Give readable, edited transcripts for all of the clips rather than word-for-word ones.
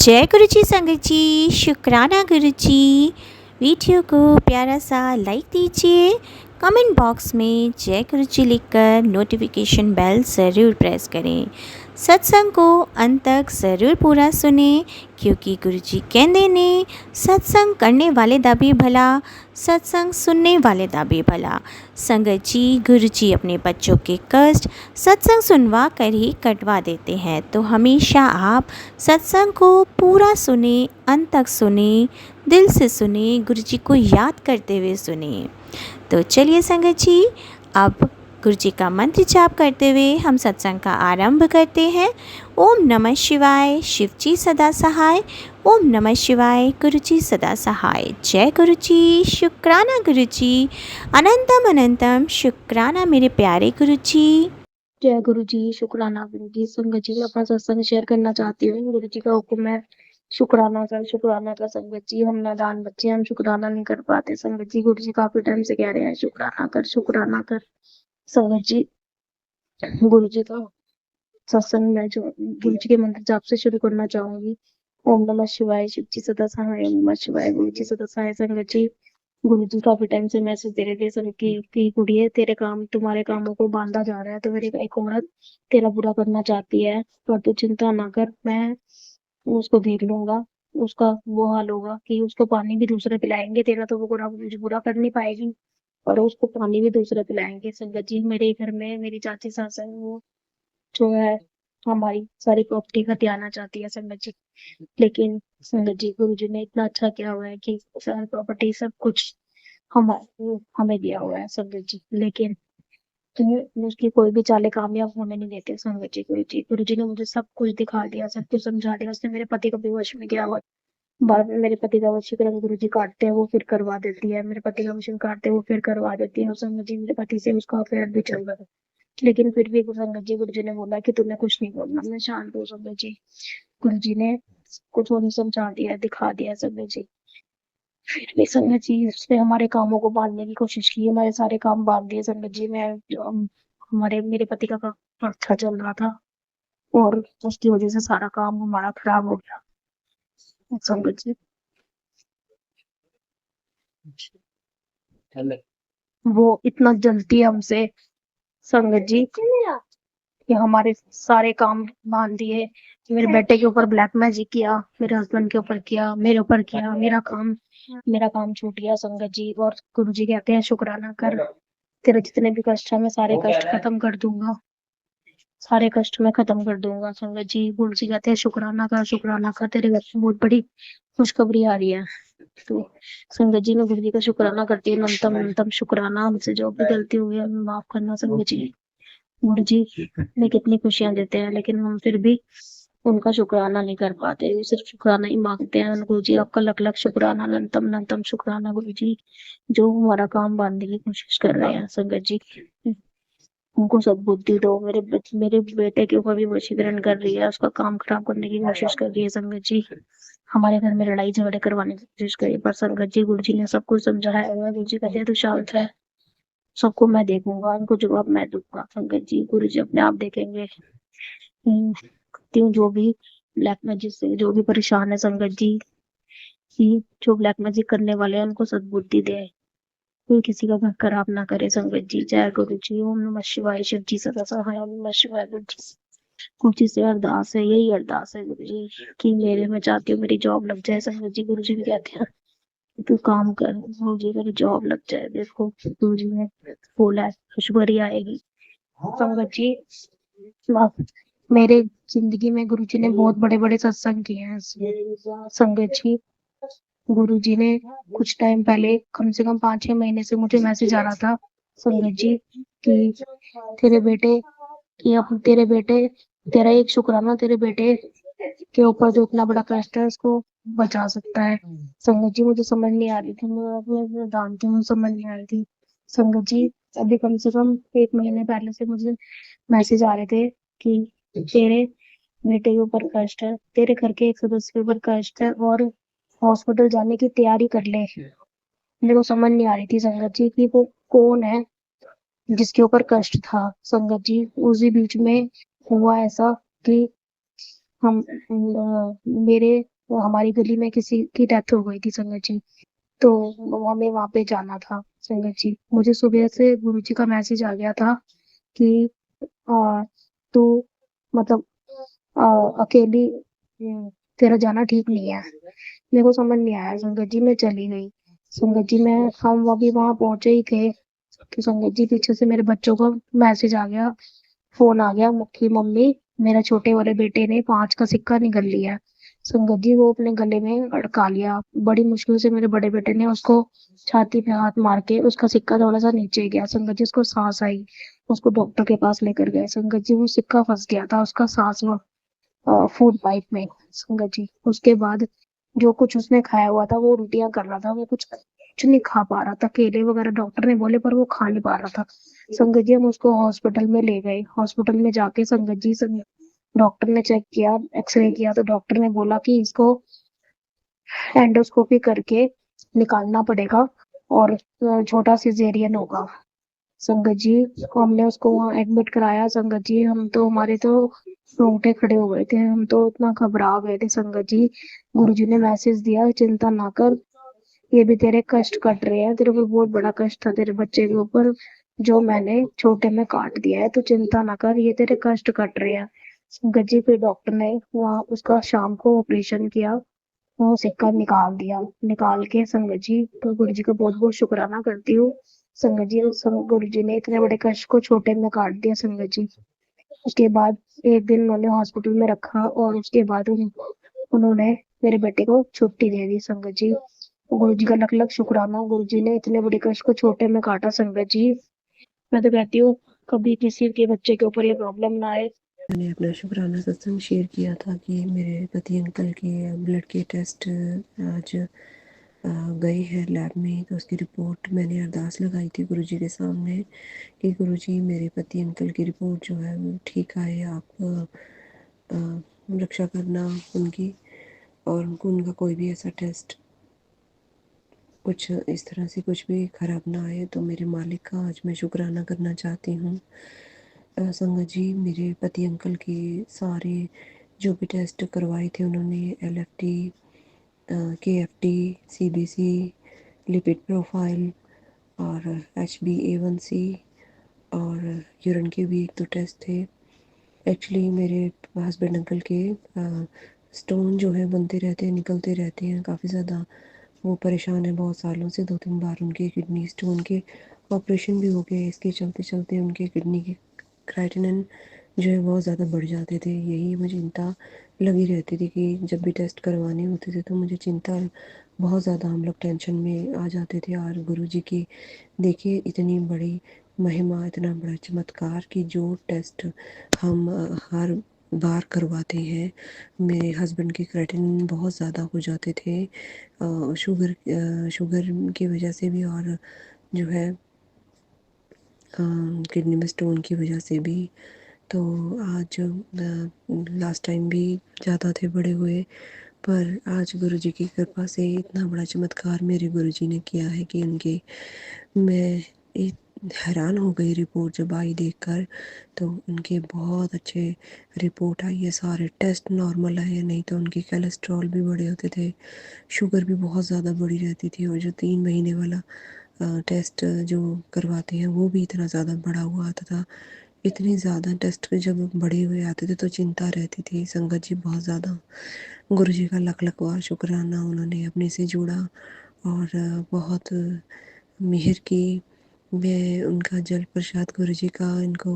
जय गुरु जी संगत जी, शुक्राना गुरु जी। वीडियो को प्यारा सा लाइक दीजिए, कमेंट बॉक्स में जय गुरु जी लिखकर नोटिफिकेशन बेल ज़रूर प्रेस करें। सत्संग को अंत तक ज़रूर पूरा सुने, क्योंकि गुरु जी कहते ने सत्संग करने वाले दा भी भला, सत्संग सुनने वाले दा भी भला। संगत जी, गुरु जी अपने बच्चों के कष्ट सत्संग सुनवा कर ही कटवा देते हैं, तो हमेशा आप सत्संग को पूरा सुने, अंत तक सुने, दिल से सुने, गुरु जी को याद करते हुए सुने। तो चलिए संगत जी, अब गुरु जी का मंत्र जाप करते हुए हम सत्संग का आरंभ करते हैं। ओम नमः शिवाय, शिव जी सदा सहाय। ओम नमः शिवाय, गुरु जी सदा सहाय। जय गुरु जी, शुक्राना गुरु जी, अनंतम अनंतम शुक्राना मेरे प्यारे गुरु जी। जय गुरु जी, शुक्राना गुरु जी। संगत जी, मैं अपना सत्संग शेयर करना चाहती हूँ। गुरु जी का हुक्म है शुक्राना कर संगत जी। हम नादान बच्चे, हम शुक्राना नहीं कर पाते संगत जी। गुरु जी काफी टाइम से कह रहे हैं शुक्राना कर संगत जी। गुरु जी का सत्संग मैं जो गुरु जी के मंत्र जाप से शुरू करना चाहूंगी। ओम नमः शिवाय, शिव जी सदा सहाय। ओम नमः शिवाय, गुरु जी सदा सहाय। संगत जी, गुरु जी काफी टाइम से मैसेज दे रहे थे सर की कुड़िए तेरे काम तुम्हारे कामों को बांधा जा रहा है, तो मेरी एक औरत तेरा बुरा करना चाहती है, पर तू चिंता ना कर, मैं उसको देख लूंगा। उसका वो हाल होगा कि उसको पानी भी दूसरे पिलाएंगे, तेरा तो वो मुझे बुरा कर नहीं पाएगी, और उसको पानी भी दूसरे पिलाएंगे। संगत जी, मेरे घर में मेरी चाची सास है, वो जो है हमारी सारी प्रॉपर्टी हथियाना चाहती है संगत जी। लेकिन संगत जी, गुरु जी ने इतना अच्छा किया हुआ है कि सारी प्रॉपर्टी सब कुछ हमारे हमें दिया हुआ है संगत जी। लेकिन उसकी कोई भी चाले कामयाब होने नहीं देते संगत जी। गुरु जी ने मुझे सब कुछ दिखा दिया, सब कुछ समझा दिया। उसने मेरे पति को भी वश में किया हुआ है। बाद में मेरे पति का वशीकरण गुरु जी काटते हैं, वो फिर करवा देती है। मेरे पति का वशीकरण काटते हैं, वो फिर करवा देती है। और संगत जी, मेरे पति से उसका अफेयर भी चल रहा है। लेकिन फिर भी गुरु जी ने बोला कि तुम्हें कुछ नहीं बोलना, मैं शांत हूँ संगत जी। गुरु जी ने कुछ और समझा दिया, दिखा दिया संगत जी। फिर भी संगत जी, उसने हमारे कामों को बांधने की कोशिश की, हमारे सारे काम बांध दिए संगत जी। मैं जो हमारे मेरे पति का काम अच्छा चल रहा था, और उसकी वजह से सारा काम हमारा खराब हो गया संगत जी। वो इतना जलती है हमसे संगत जी कि हमारे सारे काम बांध दिए। मेरे बेटे के ऊपर ब्लैक मैजिक किया, मेरे हस्बैंड के ऊपर किया, मेरे ऊपर किया। मेरा काम छूट गया संगत जी। और गुरु जी कहते हैं शुक्राना कर, तेरे जितने भी कष्ट है मैं सारे कष्ट खत्म कर दूंगा, सारे कष्ट मैं खत्म कर दूंगा संगत जी। गुरु जी कहते हैं शुक्राना कर, तेरे घर में बहुत बड़ी खुशखबरी आ रही है। तो संगत जी, मैं गुरु जी का शुक्राना करती हूँ। न्यूनतम न्यूनतम शुक्राना, हमसे जो भी गलती हुई है हमें माफ करना संगत जी। गुरु जी में कितनी खुशियां देते हैं, लेकिन हम फिर भी उनका शुक्राना नहीं कर पाते, वो सिर्फ शुक्राना ही मांगते हैं। गुरु जी, आपका लख लख शुक्राना, न्यूनतम न्यूनतम शुक्राना गुरु जी, जो हमारा काम बांधने की कोशिश कर रहे हैं संगत जी। उनको सद्बुद्धि दो। मेरे बेटे के ऊपर भी वशीकरण कर रही है, उसका काम खराब करने की कोशिश कर रही है संगत जी। हमारे घर में लड़ाई झगड़े करवाने की कोशिश करी, पर संगत जी गुरु जी ने सब कुछ समझाया हुआ है। गुरु जी कहते हैं तू शांत है, सबको मैं देखूंगा, उनको जवाब मैं दूंगा संगत जी। गुरु जी अपने आप देखेंगे। जो भी ब्लैक मैजिक से जो भी परेशान है संगत जी, कि जो ब्लैक मैजिक करने वाले हैं उनको सद्बुद्धि दे, कोई किसी का घर खराब ना करे संगत जी। जय गुरु जी। ओम नमः शिवाय, शिव जी सदा सहाय। ओम नमः शिवाय। गुरु जी से अरदास है, यही अरदास है गुरु जी कि मेरे मैं चाहती हूँ मेरी जॉब लग जाए संगत जी। गुरु जी भी कहते हैं तू काम कर, गुरु जी मेरी जॉब लग जाए। देखो गुरु जी ने बोला है खुशबरी आएगी संगत जी। मेरे जिंदगी में गुरु जी ने बहुत बड़े बड़े सत्संग किए हैं संगत जी। गुरु जी ने कुछ टाइम पहले, कम से कम 5-6 महीने से मुझे मैसेज आ रहा था संगत जी कि तेरे बेटे तेरे बेटे, तेरा एक शुक्राना तेरे बेटे के ऊपर जो इतना बड़ा कष्ट है उसको बचा सकता है संगत जी। मुझे समझ नहीं आ रही थी, मैं जानती हूँ समझ नहीं आ रही थी संगत जी। अभी कम से कम 1 महीने पहले से मुझे मैसेज आ रहे थे कि तेरे बेटे के ऊपर कष्ट है, तेरे घर के एक सदस्य के ऊपर कष्ट है, और हॉस्पिटल जाने की तैयारी कर ले। मेरे को समझ नहीं आ रही थी संगत जी कि वो कौन है जिसके ऊपर कष्ट था संगत जी। उसी बीच में हुआ ऐसा कि हम मेरे हमारी गली में किसी की डेथ हो गई थी संगत जी। तो हमें वहां पे जाना था संगत जी। मुझे सुबह से गुरु जी का मैसेज आ गया था कि आ, तू मतलब अकेली तेरा जाना ठीक नहीं है। मेरे को समझ नहीं आया संगत जी, मैं चली गई। संगत जी मैं हम अभी वहां पहुंचे ही थे कि संगत जी पीछे से मेरे बच्चों का मैसेज आ गया, फोन आ गया कि मम्मी मेरा छोटे वाले बेटे ने 5 का सिक्का निकल लिया है। संगत जी वो अपने गले में अड़का लिया। बड़ी मुश्किल से मेरे बड़े बेटे ने उसको छाती पे हाथ मार के उसका सिक्का थोड़ा सा नीचे गया संगत जी, उसको सांस आई। उसको डॉक्टर के पास लेकर गए संगत जी। वो सिक्का फंस गया था उसका सांस में, फूड पाइप में संगत जी। उसके बाद जो कुछ उसने खाया हुआ था वो उल्टियां कर रहा था, वो कुछ नहीं खा पा रहा था। केले वगैरह डॉक्टर ने बोले पर वो खा नहीं पा रहा था। संगत जी हम उसको हॉस्पिटल में ले गए। हॉस्पिटल में जाके संगत जी डॉक्टर ने चेक किया, एक्सरे किया, तो डॉक्टर ने बोला कि इसको एंडोस्कोपी करके निकालना पड़ेगा और छोटा सिजेरियन होगा। संगत जी हमने उसको वहां एडमिट कराया संगत जी। हम तो हमारे तो रोंगटे खड़े हो गए थे, हम तो इतना घबरा गए थे संगत जी। गुरुजी ने मैसेज दिया, चिंता ना कर, ये भी तेरे कष्ट कट रहे हैं, तेरे को बहुत बड़ा कष्ट था तेरे बच्चे के ऊपर जो मैंने छोटे में काट दिया है, तो चिंता ना कर, ये तेरे कष्ट कट रहे हैं। संगत जी फिर डॉक्टर ने वहाँ उसका शाम को ऑपरेशन किया, वो सिक्का निकाल दिया। निकाल के संगत जी तो गुरु जी का बहुत बहुत शुक्राना करती हूँ। संगत जी गुरु जी ने इतने बड़े कष्ट को छोटे में काट दिया संगत जी। उसके बाद एक दिन उन्होंने हॉस्पिटल में रखा और उसके बाद उन्होंने मेरे बेटे को छुट्टी दे दी संगत जी। गुरु जी का लख लख शुक्राना, गुरु जी ने इतने बड़े कष्ट को छोटे में काटा संगत जी। मैं तो कहती हूँ कभी किसी के बच्चे के ऊपर ये प्रॉब्लम ना आए। मैंने अपना शुक्राना सत्संग शेयर किया था कि मेरे पति अंकल के ब्लड के टेस्ट आज गए हैं लैब में, तो उसकी रिपोर्ट मैंने अरदास लगाई थी गुरुजी के सामने कि गुरुजी मेरे पति अंकल की रिपोर्ट जो है वो ठीक आए, आप रक्षा करना उनकी, और उनको उनका कोई भी ऐसा टेस्ट कुछ इस तरह से कुछ भी ख़राब ना आए। तो मेरे मालिक का आज मैं शुक्राना करना चाहती हूँ। संगत जी मेरे पति अंकल के सारे जो भी टेस्ट करवाए थे उन्होंने, LFT, KFT, CBC, lipid profile और HbA1c और यूरिन के भी एक दो टेस्ट थे। एक्चुअली मेरे हस्बैंड अंकल के स्टोन जो है बनते रहते हैं, निकलते रहते हैं काफ़ी ज़्यादा। वो परेशान है बहुत सालों से, 2-3 बार उनके किडनी स्टोन के ऑपरेशन भी हो गए। इसके चलते चलते उनके किडनी के क्राइटेनिन जो है बहुत ज़्यादा बढ़ जाते थे। यही मुझे चिंता लगी रहती थी कि जब भी टेस्ट करवाने होते थे तो मुझे चिंता बहुत ज़्यादा, हम लोग टेंशन में आ जाते थे। और गुरुजी की देखिए इतनी बड़ी महिमा, इतना बड़ा चमत्कार कि जो टेस्ट हम हर बार करवाते हैं, मेरे हस्बैंड के क्रेटिनिन बहुत ज़्यादा हो जाते थे, शुगर की वजह से भी और जो है किडनी में स्टोन की वजह से भी। तो आज लास्ट टाइम भी ज़्यादा थे बड़े हुए, पर आज गुरुजी की कृपा से इतना बड़ा चमत्कार मेरे गुरुजी ने किया है कि उनके, मैं एक हैरान हो गई रिपोर्ट जब आई देखकर। तो उनके बहुत अच्छे रिपोर्ट आई है, सारे टेस्ट नॉर्मल आए हैं, नहीं तो उनके कोलेस्ट्रॉल भी बड़े होते थे, शुगर भी बहुत ज़्यादा बड़ी रहती थी, और जो 3 महीने वाला टेस्ट जो करवाते हैं वो भी इतना ज़्यादा बड़ा हुआ आता था। इतने ज़्यादा टेस्ट जब बड़े हुए आते थे तो चिंता रहती थी संगत जी बहुत ज़्यादा। गुरु जी का लख लख बार शुक्राना, उन्होंने अपने से जोड़ा और बहुत मेहर की। मैं उनका जल प्रसाद गुरु जी का इनको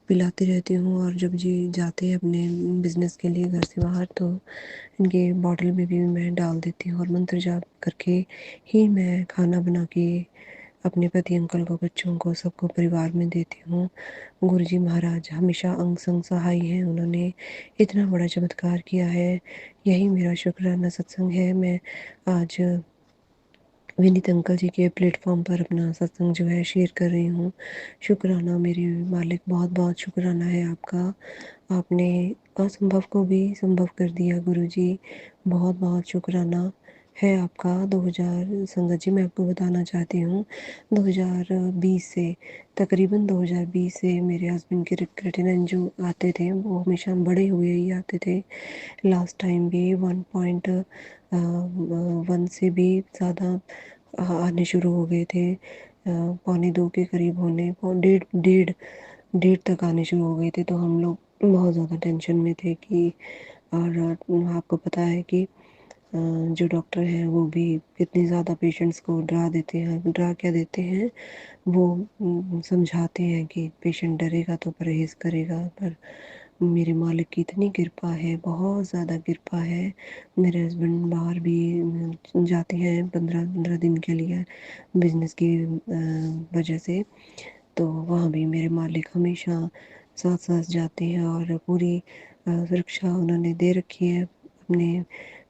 पिलाती रहती हूँ, और जब जी जाते हैं अपने बिज़नेस के लिए घर से बाहर तो इनके बॉटल में भी मैं डाल देती हूँ, और मंत्र जाप करके ही मैं खाना बना के अपने पति अंकल को, बच्चों को, सबको परिवार में देती हूँ। गुरुजी महाराज हमेशा अंग संग सहाय हैं, उन्होंने इतना बड़ा चमत्कार किया है। यही मेरा शुक्राना सत्संग है। मैं आज विनीत अंकल जी के प्लेटफॉर्म पर अपना सत्संग जो है शेयर कर रही हूँ। शुक्राना मेरे मालिक, बहुत बहुत शुक्राना है आपका। आपने असंभव को भी संभव कर दिया गुरुजी, बहुत बहुत शुक्राना। है आपका 2000 संगत जी मैं आपको बताना चाहती हूँ 2020 से तकरीबन 2020 से मेरे हस्बैंड के क्रेटिनिन जो आते थे वो हमेशा बढ़े हुए ही आते थे। लास्ट टाइम भी 1.1 से भी ज़्यादा आने शुरू हो गए थे। पौने 2 के करीब होने डेढ़ डेढ़ डेढ़ तक आने शुरू हो गए थे। तो हम लोग बहुत ज़्यादा टेंशन में थे कि और आपको पता है कि जो डॉक्टर हैं वो भी कितनी ज़्यादा पेशेंट्स को डरा देते हैं। डरा क्या देते हैं वो समझाते हैं कि पेशेंट डरेगा तो परहेज़ करेगा। पर मेरे मालिक की इतनी कृपा है, बहुत ज़्यादा कृपा है। मेरे हस्बैंड बाहर भी जाते हैं 15-15 दिन के लिए बिज़नेस की वजह से। तो वहाँ भी मेरे मालिक हमेशा साथ-साथ जाते हैं और पूरी सुरक्षा उन्होंने दे रखी है अपने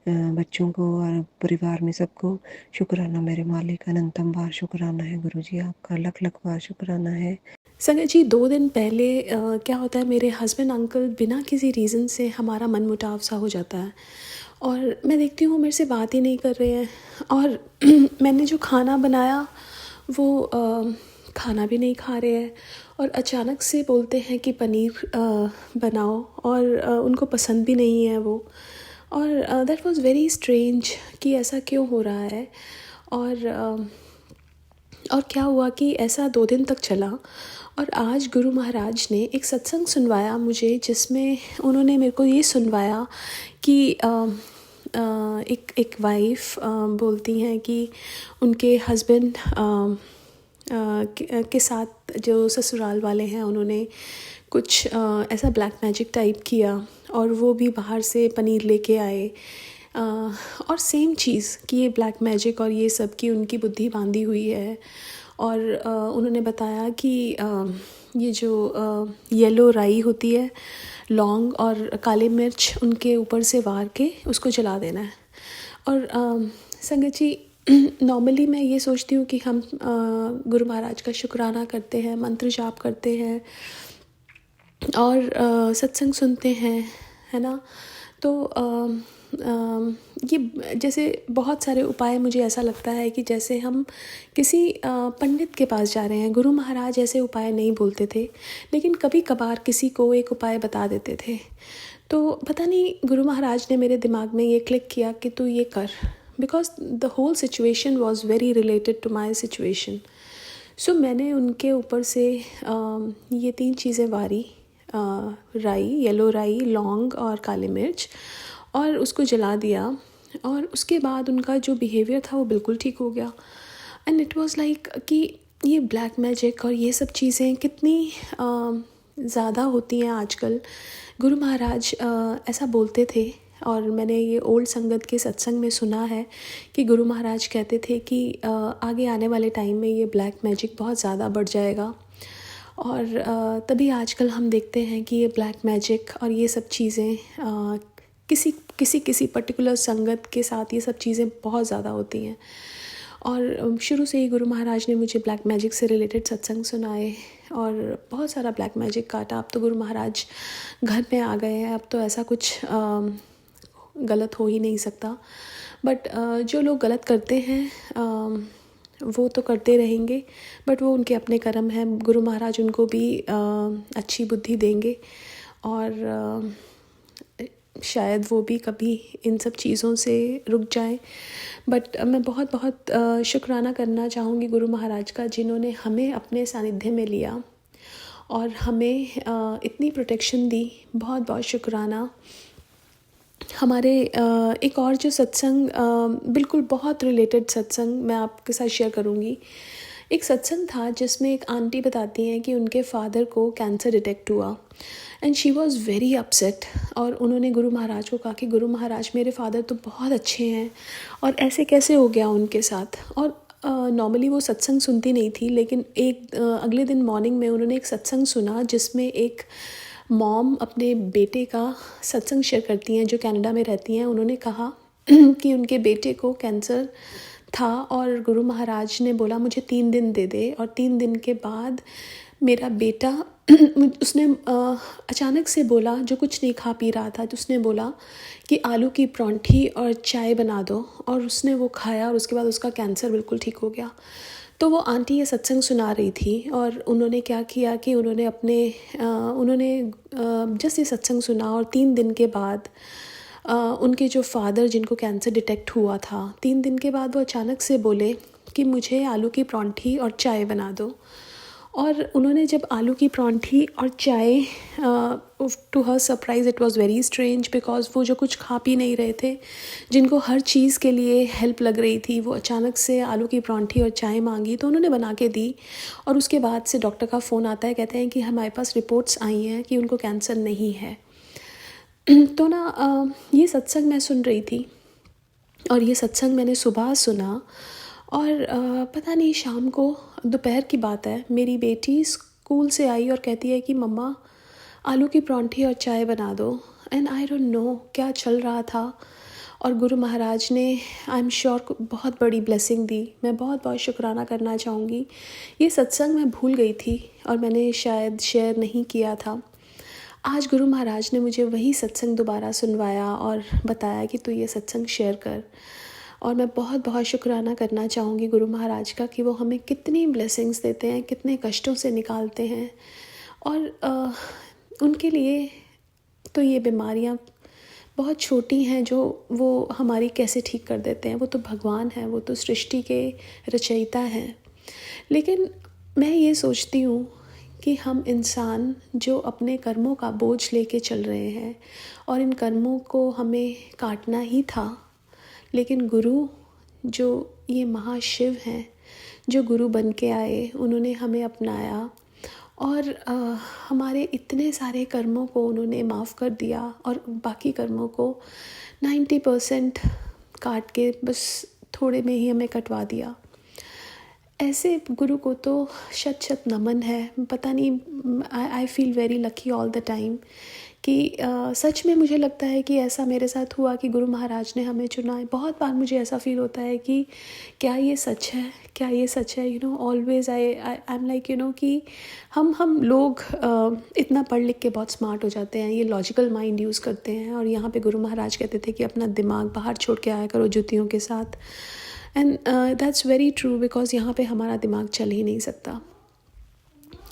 बच्चों को और परिवार में सबको। शुक्राना मेरे मालिक, अनंतम बार शुक्राना है गुरुजी आपका, लख-लख बार शुक्राना है। संगत जी 2 दिन पहले क्या होता है मेरे हस्बैंड अंकल बिना किसी रीज़न से हमारा मनमुटाव सा हो जाता है और मैं देखती हूँ मेरे से बात ही नहीं कर रहे हैं और मैंने जो खाना बनाया वो खाना भी नहीं खा रहे हैं और अचानक से बोलते हैं कि पनीर बनाओ और उनको पसंद भी नहीं है वो और दैट वाज वेरी स्ट्रेंज कि ऐसा क्यों हो रहा है और क्या हुआ कि ऐसा 2 दिन तक चला और आज गुरु महाराज ने एक सत्संग सुनवाया मुझे जिसमें उन्होंने मेरे को ये सुनवाया कि एक वाइफ बोलती हैं कि उनके हस्बैंड के साथ जो ससुराल वाले हैं उन्होंने कुछ ऐसा ब्लैक मैजिक टाइप किया और वो भी बाहर से पनीर लेके आए और सेम चीज़ कि ये ब्लैक मैजिक और ये सब की उनकी बुद्धि बांधी हुई है और उन्होंने बताया कि ये जो येलो राई होती है लौंग और काली मिर्च उनके ऊपर से वार के उसको जला देना है और संगत जी नॉर्मली मैं ये सोचती हूँ कि हम गुरु महाराज का शुक्राना करते हैं, मंत्र जाप करते हैं और सत्संग सुनते हैं, है ना। तो ये जैसे बहुत सारे उपाय मुझे ऐसा लगता है कि जैसे हम किसी पंडित के पास जा रहे हैं। गुरु महाराज ऐसे उपाय नहीं बोलते थे लेकिन कभी कभार किसी को एक उपाय बता देते थे। तो पता नहीं गुरु महाराज ने मेरे दिमाग में ये क्लिक किया कि तू ये कर, because the whole situation was very related to my situation. So मैंने उनके ऊपर से ये 3 चीज़ें वारी, राई, येलो राई, लौंग और काली मिर्च, और उसको जला दिया और उसके बाद उनका जो बिहेवियर था वो बिल्कुल ठीक हो गया। एंड इट वाज लाइक कि ये ब्लैक मैजिक और ये सब चीज़ें कितनी ज़्यादा होती हैं आजकल। गुरु महाराज ऐसा बोलते थे और मैंने ये ओल्ड संगत के सत्संग में सुना है कि गुरु महाराज कहते थे कि आगे आने वाले टाइम में ये ब्लैक मैजिक बहुत ज़्यादा बढ़ जाएगा और तभी आजकल हम देखते हैं कि ये ब्लैक मैजिक और ये सब चीज़ें किसी पर्टिकुलर संगत के साथ ये सब चीज़ें बहुत ज़्यादा होती हैं। और शुरू से ही गुरु महाराज ने मुझे ब्लैक मैजिक से रिलेटेड सत्संग सुनाए और बहुत सारा ब्लैक मैजिक काटा। अब तो गुरु महाराज घर में आ गए हैं, अब तो ऐसा कुछ गलत हो ही नहीं सकता। बट जो लोग गलत करते हैं वो तो करते रहेंगे, बट वो उनके अपने कर्म हैं। गुरु महाराज उनको भी अच्छी बुद्धि देंगे और शायद वो भी कभी इन सब चीज़ों से रुक जाएं। बट मैं बहुत बहुत शुक्राना करना चाहूँगी गुरु महाराज का, जिन्होंने हमें अपने सानिध्य में लिया और हमें इतनी प्रोटेक्शन दी। बहुत बहुत शुक्राना। हमारे एक और जो सत्संग बिल्कुल बहुत रिलेटेड सत्संग मैं आपके साथ शेयर करूँगी। एक सत्संग था जिसमें एक आंटी बताती हैं कि उनके फादर को कैंसर डिटेक्ट हुआ and she was very upset. और उन्होंने गुरु महाराज को कहा कि गुरु महाराज मेरे फादर तो बहुत अच्छे हैं और ऐसे कैसे हो गया उनके साथ। और नॉर्मली वो सत्संग सुनती नहीं थी, लेकिन एक अगले दिन मॉर्निंग में उन्होंने एक सत्संग सुना जिसमें एक मॉम अपने बेटे का सत्संग शेयर करती हैं जो कनाडा में रहती हैं। उन्होंने कहा कि उनके बेटे को कैंसर था और गुरु महाराज ने बोला मुझे 3 दिन दे दे और 3 दिन के बाद मेरा बेटा उसने अचानक से बोला, जो कुछ नहीं खा पी रहा था, तो उसने बोला कि आलू की परांठी और चाय बना दो, और उसने वो खाया और उसके बाद उसका कैंसर बिल्कुल ठीक हो गया। तो वो आंटी ये सत्संग सुना रही थी और उन्होंने क्या किया कि उन्होंने जस्ट ये सत्संग सुना और 3 दिन के बाद उनके जो फादर जिनको कैंसर डिटेक्ट हुआ था, 3 दिन के बाद वो अचानक से बोले कि मुझे आलू की परांठी और चाय बना दो। और उन्होंने जब आलू की परांठी और चाय, to her surprise it was very strange, because वो जो कुछ खा पी नहीं रहे थे, जिनको हर चीज़ के लिए हेल्प लग रही थी, वो अचानक से आलू की परांठी और चाय मांगी, तो उन्होंने बना के दी। और उसके बाद से डॉक्टर का फ़ोन आता है, कहते हैं कि हमारे पास रिपोर्ट्स आई हैं कि उनको कैंसर नहीं है। तो ना ये सत्संग मैं सुन रही थी और ये सत्संग मैंने सुबह सुना, और पता नहीं शाम को, दोपहर की बात है, मेरी बेटी स्कूल से आई और कहती है कि मम्मा आलू की परांठी और चाय बना दो। एंड आई डोंट नो क्या चल रहा था, और गुरु महाराज ने आई एम श्योर बहुत बड़ी ब्लेसिंग दी। मैं बहुत बहुत शुक्राना करना चाहूँगी। ये सत्संग मैं भूल गई थी और मैंने शायद शेयर नहीं किया था। आज गुरु महाराज ने मुझे वही सत्संग दोबारा सुनवाया और बताया कि तू ये सत्संग शेयर कर, और मैं बहुत बहुत शुक्राना करना चाहूँगी गुरु महाराज का कि वो हमें कितनी ब्लेसिंग्स देते हैं, कितने कष्टों से निकालते हैं। और उनके लिए तो ये बीमारियाँ बहुत छोटी हैं जो वो हमारी कैसे ठीक कर देते हैं। वो तो भगवान हैं, वो तो सृष्टि के रचयिता हैं। लेकिन मैं ये सोचती हूँ कि हम इंसान जो अपने कर्मों का बोझ लेके चल रहे हैं, और इन कर्मों को हमें काटना ही था, लेकिन गुरु जो ये महाशिव हैं, जो गुरु बन के आए, उन्होंने हमें अपनाया और हमारे इतने सारे कर्मों को उन्होंने माफ़ कर दिया, और बाकी कर्मों को 90% काट के बस थोड़े में ही हमें कटवा दिया। ऐसे गुरु को तो शत शत नमन है। पता नहीं, I feel very lucky all the time कि सच में मुझे लगता है कि ऐसा मेरे साथ हुआ कि गुरु महाराज ने हमें चुना है। बहुत बार मुझे ऐसा फील होता है कि क्या ये सच है, क्या ये सच है। ऑलवेज आई एम लाइक कि हम लोग इतना पढ़ लिख के बहुत स्मार्ट हो जाते हैं, ये लॉजिकल माइंड यूज़ करते हैं, और यहाँ पे गुरु महाराज कहते थे कि अपना दिमाग बाहर छोड़ के आया करो जूतियों के साथ। And that's very true, because यहाँ पे हमारा दिमाग चल ही नहीं सकता।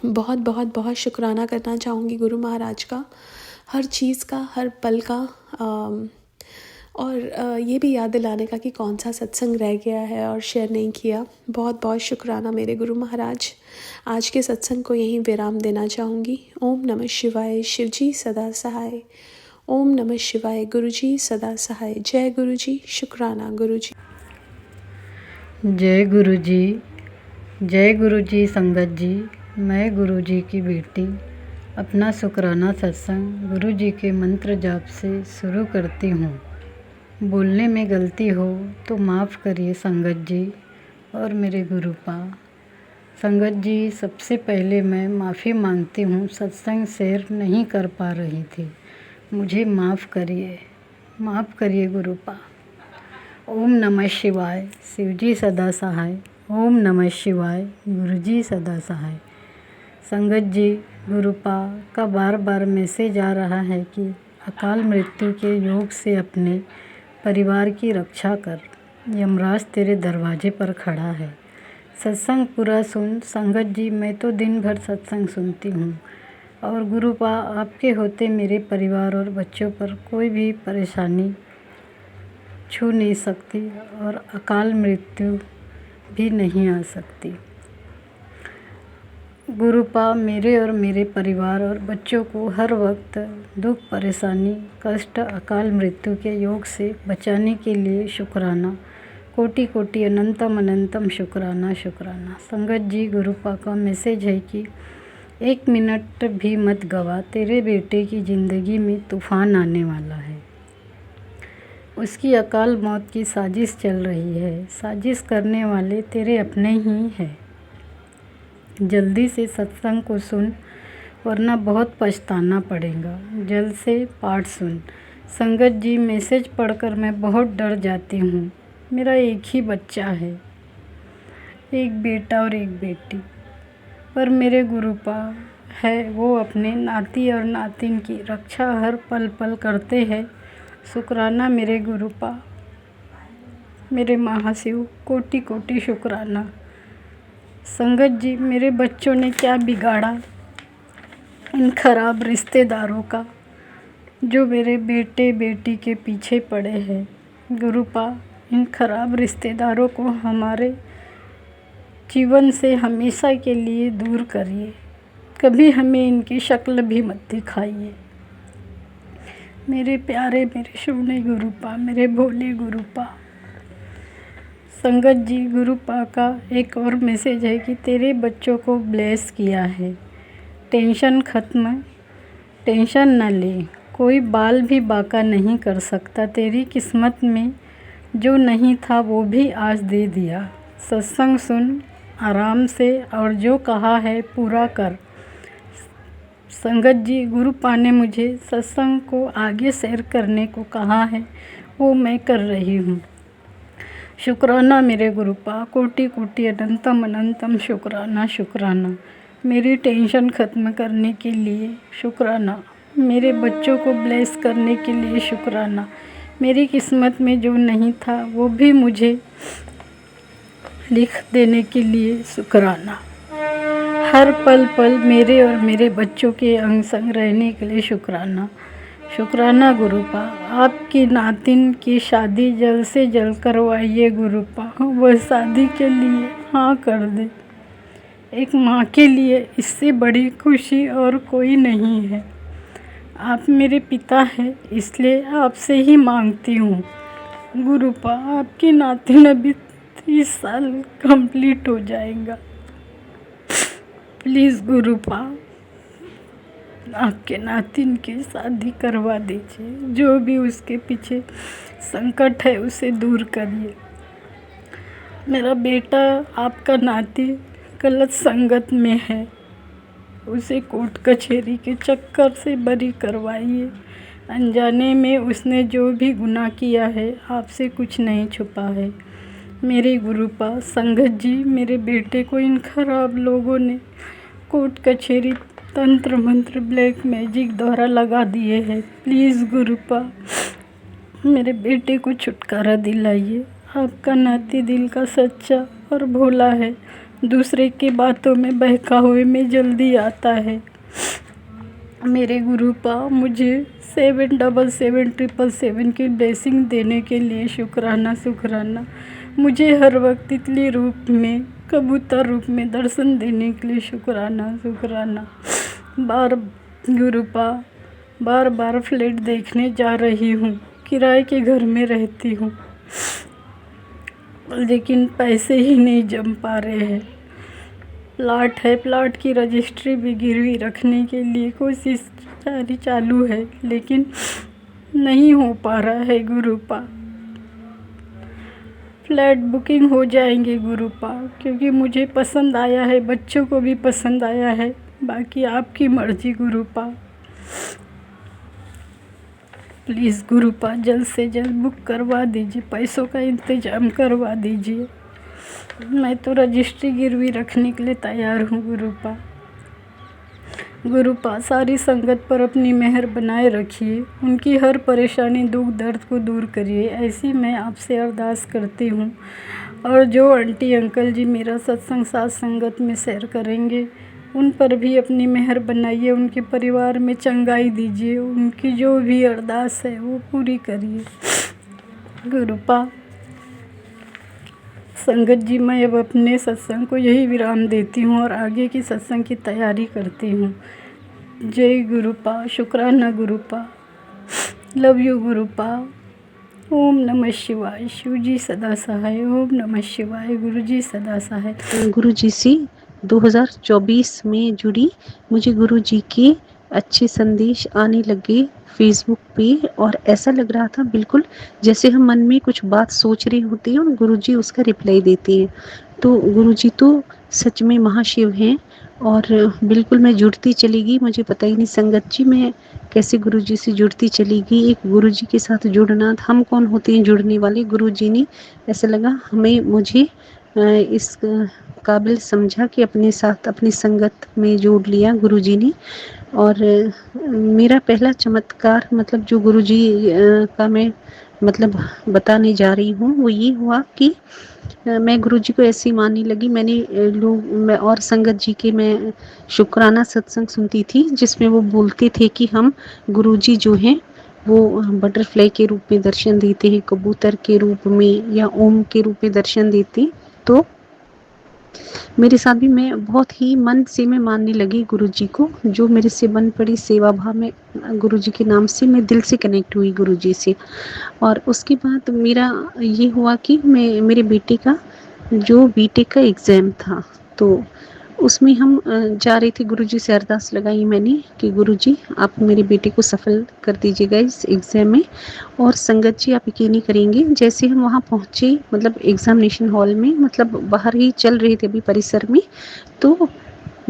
बहुत बहुत बहुत शुक्राना करना चाहूँगी गुरु महाराज का, हर चीज़ का, हर पल का, और ये भी याद दिलाने का कि कौन सा सत्संग रह गया है और शेयर नहीं किया। बहुत बहुत शुक्राना मेरे गुरु महाराज। आज के सत्संग को यहीं विराम देना चाहूँगी। ओम नमः शिवाय। शिवजी सदा सहाय। ओम नमः शिवाय। गुरुजी सदा सहाय। जय गुरुजी। शुक्राना गुरुजी। जय गुरुजी। जय गुरुजी। संगत जी, मैं गुरुजी की बेटी अपना शुक्राना सत्संग गुरुजी के मंत्र जाप से शुरू करती हूँ। बोलने में गलती हो तो माफ़ करिए संगत जी और मेरे गुरुपा। संगत जी, सबसे पहले मैं माफ़ी मांगती हूँ, सत्संग शेयर नहीं कर पा रही थी, मुझे माफ़ करिए गुरुपा। ओम नमः शिवाय। शिवजी सदा सहाय। ओम नमः शिवाय। गुरुजी सदा सहाय। संगत जी, गुरुपा का बार बार मैसेज आ रहा है कि अकाल मृत्यु के योग से अपने परिवार की रक्षा कर, यमराज तेरे दरवाजे पर खड़ा है। सत्संग पूरा सुन। संगत जी, मैं तो दिन भर सत्संग सुनती हूँ, और गुरुपा आपके होते मेरे परिवार और बच्चों पर कोई भी परेशानी छू नहीं सकती और अकाल मृत्यु भी नहीं आ सकती। गुरुपा मेरे और मेरे परिवार और बच्चों को हर वक्त दुख, परेशानी, कष्ट, अकाल मृत्यु के योग से बचाने के लिए शुक्राना, कोटि कोटि अनंतम अनंतम शुक्राना। संगत जी, गुरुपा का मैसेज है कि 1 मिनट भी मत गवा, तेरे बेटे की ज़िंदगी में तूफ़ान आने वाला है। उसकी अकाल मौत की साजिश चल रही है। साजिश करने वाले तेरे अपने ही हैं। जल्दी से सत्संग को सुन, वरना बहुत पछताना पड़ेगा। जल्द से पाठ सुन। संगत जी, मैसेज पढ़कर मैं बहुत डर जाती हूँ। मेरा एक ही बच्चा है, एक बेटा और एक बेटी। पर मेरे गुरुपा है वो अपने नाती और नातिन की रक्षा हर पल पल करते हैं। शुक्राना मेरे गुरुपा, मेरे महाशिव, कोटि कोटि शुक्राना। संगत जी, मेरे बच्चों ने क्या बिगाड़ा इन खराब रिश्तेदारों का जो मेरे बेटे बेटी के पीछे पड़े हैं। गुरुपा, इन खराब रिश्तेदारों को हमारे जीवन से हमेशा के लिए दूर करिए, कभी हमें इनकी शक्ल भी मत दिखाइए। मेरे प्यारे, मेरे सोने गुरुपा, मेरे भोले गुरुपा। संगत जी, गुरुपा का एक और मैसेज है कि तेरे बच्चों को ब्लेस किया है, टेंशन ख़त्म, टेंशन न ले, कोई बाल भी बांका नहीं कर सकता। तेरी किस्मत में जो नहीं था वो भी आज दे दिया। सत्संग सुन आराम से और जो कहा है पूरा कर। संगत जी, गुरुपा ने मुझे सत्संग को आगे शेयर करने को कहा है, वो मैं कर रही हूँ। शुक्राना मेरे गुरुपा, कोटि कोटि अनंतम अनंतम शुक्राना शुक्राना। मेरी टेंशन ख़त्म करने के लिए शुक्राना, मेरे बच्चों को ब्लेस करने के लिए शुक्राना, मेरी किस्मत में जो नहीं था वो भी मुझे लिख देने के लिए शुक्राना। हर पल पल मेरे और मेरे बच्चों के अंग संग रहने के लिए शुक्राना। शुक्राना गुरुपा, आपकी नातिन की शादी जल्द से जल्द करवाइए गुरुपा, वह शादी के लिए हाँ कर दे। एक माँ के लिए इससे बड़ी खुशी और कोई नहीं है। आप मेरे पिता हैं, इसलिए आपसे ही मांगती हूँ गुरुपा, आपकी नातिन अभी 30 साल कंप्लीट हो जाएगा। प्लीज़ गुरुपा, आपके नातिन की शादी करवा दीजिए, जो भी उसके पीछे संकट है उसे दूर करिए। मेरा बेटा, आपका नाती गलत संगत में है, उसे कोर्ट कचहरी के चक्कर से बरी करवाइए। अनजाने में उसने जो भी गुनाह किया है आपसे कुछ नहीं छुपा है। मेरे गुरुपा, संगत जी, मेरे बेटे को इन खराब लोगों ने कोर्ट कचहरी तंत्र मंत्र ब्लैक मैजिक द्वारा लगा दिए हैं। प्लीज़ गुरुपा, मेरे बेटे को छुटकारा दिलाइए। आपका नाती दिल का सच्चा और भोला है, दूसरे की बातों में बहका हुए में जल्दी आता है। मेरे गुरुपा, मुझे 77777 की ब्लेसिंग देने के लिए शुक्राना शुक्राना। मुझे हर वक्त तितली रूप में, कबूतर रूप में दर्शन देने के लिए शुक्राना शुक्राना। गुरुपा, बार बार फ्लैट देखने जा रही हूँ, किराए के घर में रहती हूँ, लेकिन पैसे ही नहीं जम पा रहे हैं। प्लाट है, प्लाट की रजिस्ट्री भी गिरवी रखने के लिए कोशिश जारी चालू है, लेकिन नहीं हो पा रहा है गुरुपा। फ्लैट बुकिंग हो जाएंगे गुरुपा, क्योंकि मुझे पसंद आया है, बच्चों को भी पसंद आया है, बाकी आपकी मर्जी गुरुपा। प्लीज़ गुरुपा, जल्द से जल्द बुक करवा दीजिए, पैसों का इंतज़ाम करवा दीजिए। मैं तो रजिस्ट्री गिरवी रखने के लिए तैयार हूँ गुरुपा। गुरुपा, सारी संगत पर अपनी मेहर बनाए रखिए, उनकी हर परेशानी दुख दर्द को दूर करिए, ऐसी मैं आपसे अरदास करती हूँ। और जो आंटी अंकल जी मेरा सत्संग साथ संगत में शेयर करेंगे, उन पर भी अपनी मेहर बनाइए, उनके परिवार में चंगाई दीजिए, उनकी जो भी अरदास है वो पूरी करिए गुरुपा। संगत जी, मैं अब अपने सत्संग को यही विराम देती हूँ और आगे की सत्संग की तैयारी करती हूँ। जय गुरुपा, शुक्राना गुरुपा, लव यू गुरुपा। ओम नमः शिवाय, शिव जी सदा सहाय। ओम नमः शिवाय, गुरु जी सदा सहाय। गुरु जी से 2024 में जुड़ी, मुझे गुरु जी के अच्छे संदेश आने लगे फेसबुक पे, और ऐसा लग रहा था बिल्कुल जैसे हम मन में कुछ बात सोच रहे होते हैं और गुरु जी उसका रिप्लाई देते हैं। तो गुरु जी तो सच में महाशिव हैं, और बिल्कुल मैं जुड़ती चली गई। मुझे पता ही नहीं संगत जी मैं कैसे गुरु जी से जुड़ती चली गई। एक गुरु जी के साथ जुड़ना, हम कौन होते हैं जुड़ने वाले, गुरु जी ने ऐसा लगा हमें मुझे इस काबिल समझा कि अपने साथ अपनी संगत में जोड़ लिया गुरुजी ने। और मेरा पहला चमत्कार मतलब जो गुरुजी का मैं मतलब बताने जा रही हूँ वो ये हुआ कि मैं गुरुजी को ऐसी मानने लगी। मैंने मैं और संगत जी के मैं शुक्राना सत्संग सुनती थी जिसमें वो बोलते थे कि हम गुरुजी जो हैं वो बटरफ्लाई के रूप में दर्शन देते हैं, कबूतर के रूप में या ओम के रूप में दर्शन देते। तो मेरे साथ भी मैं बहुत ही मन से मैं मानने लगी गुरुजी को। जो मेरे से बन पड़ी सेवा भाव में गुरुजी के नाम से मैं दिल से कनेक्ट हुई गुरुजी से। और उसके बाद मेरा ये हुआ कि मैं मेरे बेटे का जो बीटेक का एग्ज़ाम था तो उसमें हम जा रहे थे। गुरुजी से अरदास लगाई मैंने कि गुरुजी आप मेरे बेटे को सफल कर दीजिएगा इस एग्ज़ाम में। और संगत जी आप यकीन नहीं करेंगे जैसे हम वहाँ पहुँचे मतलब एग्ज़ामिनेशन हॉल में मतलब बाहर ही चल रहे थे अभी परिसर में। तो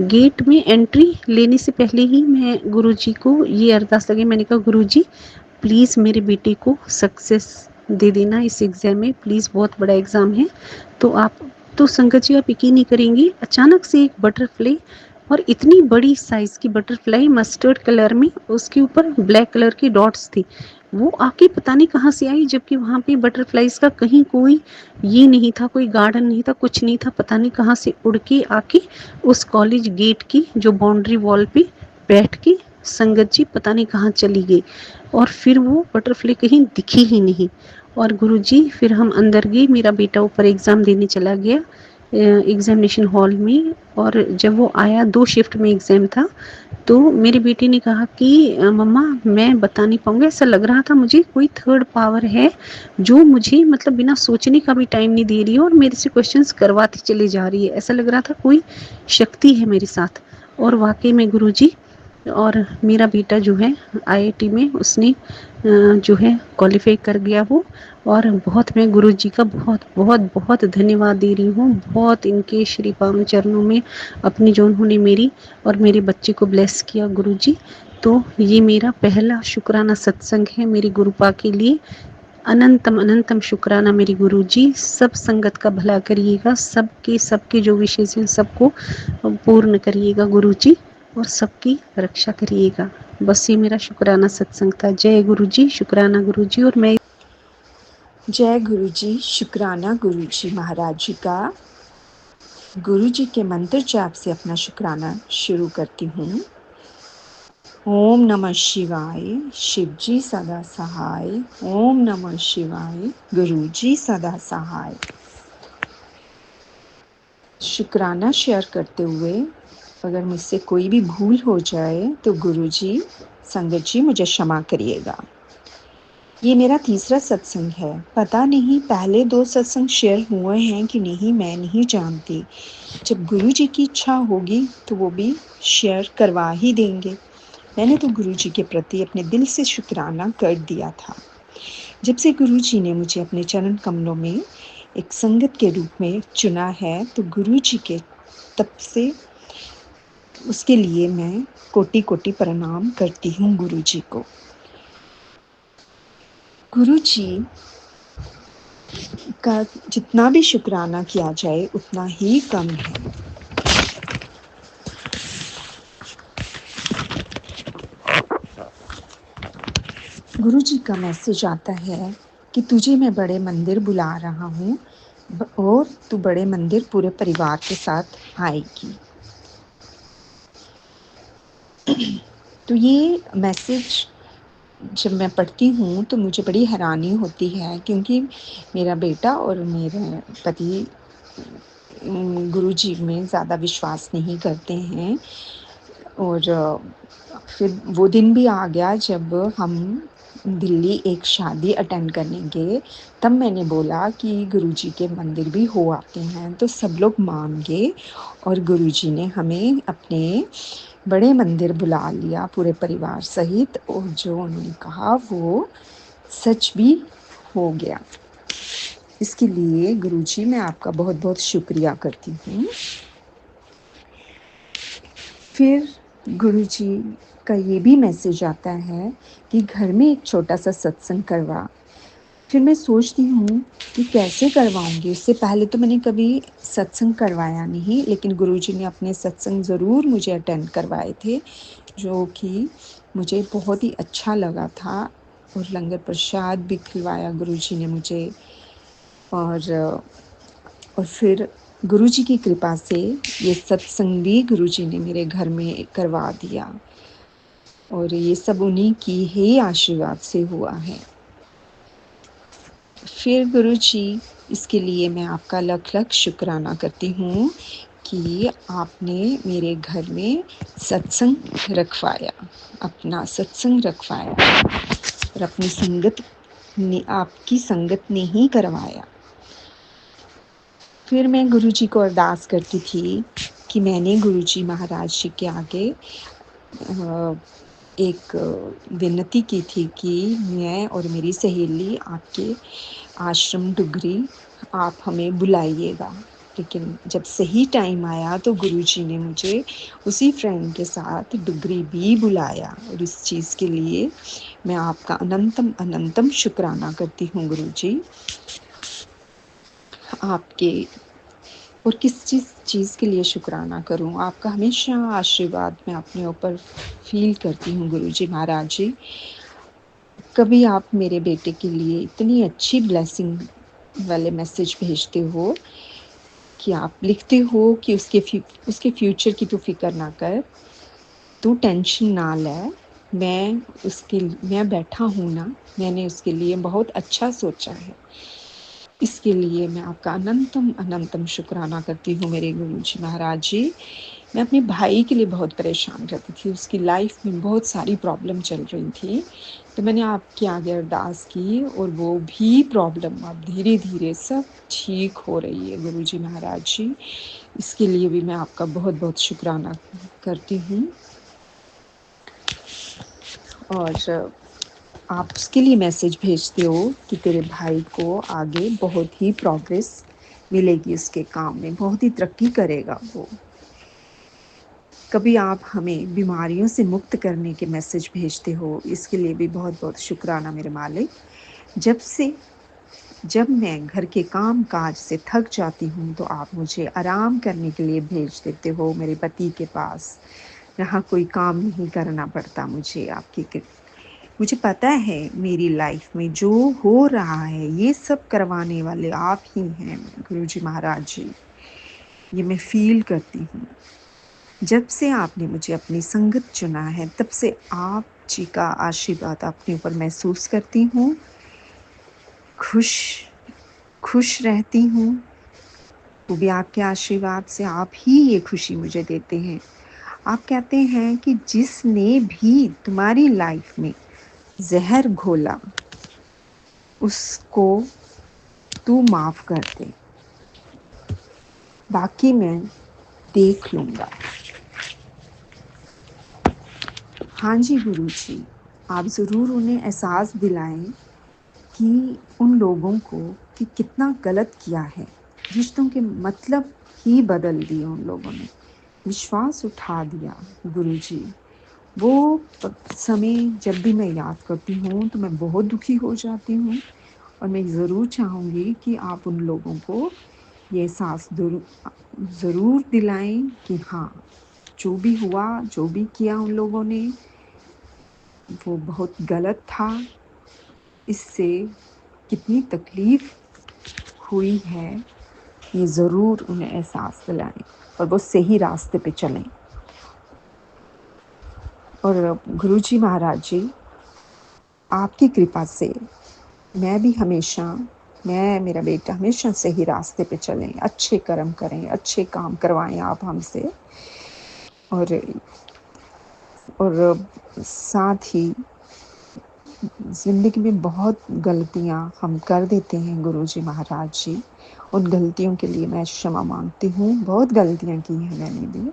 गेट में एंट्री लेने से पहले ही मैं गुरुजी को ये अरदास लगी। मैंने कहा गुरुजी प्लीज़ मेरे बेटे को सक्सेस दे देना इस एग्ज़ाम में, प्लीज़ बहुत बड़ा एग्ज़ाम है। तो आप तो संगत जी आप यकीन नहीं करेंगी अचानक से एक बटरफ्लाई और इतनी बड़ी साइज़ की बटरफ्लाई मस्टर्ड कलर में उसके ऊपर ब्लैक कलर की डॉट्स थी। वो आके पता नहीं कहाँ से आई जबकि वहाँ पे बटरफ्लाइज का कहीं कोई ये नहीं था, कोई गार्डन नहीं था, कुछ नहीं था। पता नहीं कहाँ से उड़ के आके उस कॉलेज गेट की जो बाउंड्री वॉल पे बैठ के संगत जी पता नहीं कहाँ चली गई। और फिर वो बटरफ्लाई कहीं दिखी ही नहीं। और गुरुजी फिर हम अंदर गए, मेरा बेटा ऊपर एग्ज़ाम देने चला गया एग्ज़ामिनेशन हॉल में। और जब वो आया 2 शिफ्ट में एग्ज़ाम था तो मेरे बेटे ने कहा कि मम्मा मैं बता नहीं पाऊँगा, ऐसा लग रहा था मुझे कोई थर्ड पावर है जो मुझे मतलब बिना सोचने का भी टाइम नहीं दे रही है और मेरे से क्वेश्चंस करवाती चली जा रही है। ऐसा लग रहा था कोई शक्ति है मेरे साथ। और वाक़ई में गुरुजी और मेरा बेटा जो है आईआईटी में उसने जो है क्वालिफाई कर गया वो। और बहुत मैं गुरुजी का बहुत बहुत बहुत धन्यवाद दे रही हूँ। बहुत इनके श्री पावन चरणों में अपनी जो उन्होंने मेरी और मेरे बच्चे को ब्लेस किया गुरुजी। तो ये मेरा पहला शुक्राना सत्संग है मेरी गुरुपा के लिए। अनंतम अनंतम शुक्राना मेरी गुरुजी। सब संगत का भला करिएगा, सबके सबके जो विशेष हैं सबको पूर्ण करिएगा गुरुजी और सबकी रक्षा करिएगा। बस ये मेरा शुक्राना सत्संग था। जय गुरुजी, शुक्राना गुरुजी। और मैं जय गुरुजी, शुक्राना गुरुजी महाराज जी का। गुरुजी के मंत्र जाप से अपना शुक्राना शुरू करती हूँ। ओम नमः शिवाय, शिवजी सदा सहाय। ओम नमः शिवाय, गुरुजी सदा सहाय। शुक्राना शेयर करते हुए अगर मुझसे कोई भी भूल हो जाए तो गुरुजी, संगत जी मुझे क्षमा करिएगा। ये मेरा तीसरा सत्संग है। पता नहीं पहले 2 सत्संग शेयर हुए हैं कि नहीं, मैं नहीं जानती। जब गुरुजी की इच्छा होगी तो वो भी शेयर करवा ही देंगे। मैंने तो गुरुजी के प्रति अपने दिल से शुक्राना कर दिया था। जब से गुरुजी ने मुझे अपने चरण कमलों में एक संगत के रूप में चुना है तो गुरुजी के तब से उसके लिए मैं कोटि कोटि प्रणाम करती हूँ गुरुजी को। गुरुजी का जितना भी शुक्राना किया जाए उतना ही कम है। गुरुजी का मैसेज आता है कि तुझे मैं बड़े मंदिर बुला रहा हूँ और तू बड़े मंदिर पूरे परिवार के साथ आएगी। तो ये मैसेज जब मैं पढ़ती हूँ तो मुझे बड़ी हैरानी होती है क्योंकि मेरा बेटा और मेरे पति गुरुजी में ज़्यादा विश्वास नहीं करते हैं। और फिर वो दिन भी आ गया जब हम दिल्ली एक शादी अटेंड करने गए। तब मैंने बोला कि गुरुजी के मंदिर भी हो आते हैं, तो सब लोग मान गए और गुरुजी ने हमें अपने बड़े मंदिर बुला लिया पूरे परिवार सहित। और जो उन्होंने कहा वो सच भी हो गया। इसके लिए गुरुजी मैं आपका बहुत बहुत शुक्रिया करती हूँ। फिर गुरुजी का ये भी मैसेज आता है कि घर में एक छोटा सा सत्संग करवा। फिर मैं सोचती हूँ कि कैसे करवाऊँगी। उससे पहले तो मैंने कभी सत्संग करवाया नहीं, लेकिन गुरुजी ने अपने सत्संग ज़रूर मुझे अटेंड करवाए थे, जो कि मुझे बहुत ही अच्छा लगा था। और लंगर प्रसाद भी खिलवाया गुरुजी ने मुझे। और फिर गुरुजी की कृपा से ये सत्संग भी गुरुजी ने मेरे घर में करवा दिया, और ये सब उन्हीं की ही आशीर्वाद से हुआ है। फिर गुरुजी, इसके लिए मैं आपका लख लख शुक्राना करती हूँ कि आपने मेरे घर में सत्संग रखवाया, अपना सत्संग रखवाया, और अपनी संगत ने, आपकी संगत ने ही करवाया। फिर मैं गुरुजी को अरदास करती थी कि मैंने गुरुजी महाराज जी के आगे एक विनती की थी कि मैं और मेरी सहेली आपके आश्रम डुगरी आप हमें बुलाइएगा। लेकिन जब सही टाइम आया तो गुरुजी ने मुझे उसी फ्रेंड के साथ डुगरी भी बुलाया, और इस चीज़ के लिए मैं आपका अनंतम अनंतम शुक्राना करती हूँ गुरुजी। आपके और किस चीज़ के लिए शुक्राना करूं, आपका हमेशा आशीर्वाद मैं अपने ऊपर फील करती हूं गुरुजी महाराज जी। कभी आप मेरे बेटे के लिए इतनी अच्छी ब्लेसिंग वाले मैसेज भेजते हो कि आप लिखते हो कि उसके फ्यूचर की तो फिक्र ना कर, तू टेंशन ना ले, मैं बैठा हूँ ना, मैंने उसके लिए बहुत अच्छा सोचा है। इसके लिए मैं आपका अनंतम अनंतम शुक्राना करती हूँ मेरे गुरुजी महाराज जी। मैं अपने भाई के लिए बहुत परेशान रहती थी, उसकी लाइफ में बहुत सारी प्रॉब्लम चल रही थी, तो मैंने आपके आगे अरदास की, और वो भी प्रॉब्लम अब धीरे धीरे सब ठीक हो रही है गुरुजी महाराज जी। इसके लिए भी मैं आपका बहुत बहुत शुक्राना करती हूँ। और आप उसके लिए मैसेज भेजते हो कि तेरे भाई को आगे बहुत ही प्रोग्रेस मिलेगी, उसके काम में बहुत ही तरक्की करेगा वो। कभी आप हमें बीमारियों से मुक्त करने के मैसेज भेजते हो, इसके लिए भी बहुत बहुत शुक्राना मेरे मालिक। जब मैं घर के काम काज से थक जाती हूँ तो आप मुझे आराम करने के लिए भेज देते हो मेरे पति के पास। यहाँ कोई काम नहीं करना पड़ता मुझे पता है मेरी लाइफ में जो हो रहा है ये सब करवाने वाले आप ही हैं गुरुजी महाराज जी। ये मैं फील करती हूँ। जब से आपने मुझे अपनी संगत चुना है तब से आप जी का आशीर्वाद अपने ऊपर महसूस करती हूँ। खुश रहती हूँ, वो भी आपके आशीर्वाद से। आप ही ये खुशी मुझे देते हैं। आप कहते हैं कि जिसने भी तुम्हारी लाइफ में जहर घोला उसको तू माफ कर दे, बाकी मैं देख लूंगा। हाँ जी गुरुजी, आप ज़रूर उन्हें एहसास दिलाएं कि उन लोगों को कि कितना गलत किया है। रिश्तों के मतलब ही बदल दिए उन लोगों ने, विश्वास उठा दिया गुरुजी। वो समय जब भी मैं याद करती हूँ तो मैं बहुत दुखी हो जाती हूँ, और मैं ज़रूर चाहूँगी कि आप उन लोगों को ये एहसास ज़रूर दिलाएं कि हाँ, जो भी हुआ, जो भी किया उन लोगों ने, वो बहुत गलत था। इससे कितनी तकलीफ़ हुई है ये ज़रूर उन्हें एहसास दिलाएं, और वो सही रास्ते पे चलें। और गुरुजी महाराज जी, आपकी कृपा से मेरा बेटा हमेशा सही रास्ते पे चलें, अच्छे कर्म करें, अच्छे काम करवाएं आप हमसे। और साथ ही ज़िंदगी में बहुत गलतियां हम कर देते हैं गुरुजी महाराज जी। उन गलतियों के लिए मैं क्षमा मांगती हूँ। बहुत गलतियां की हैं मैंने भी,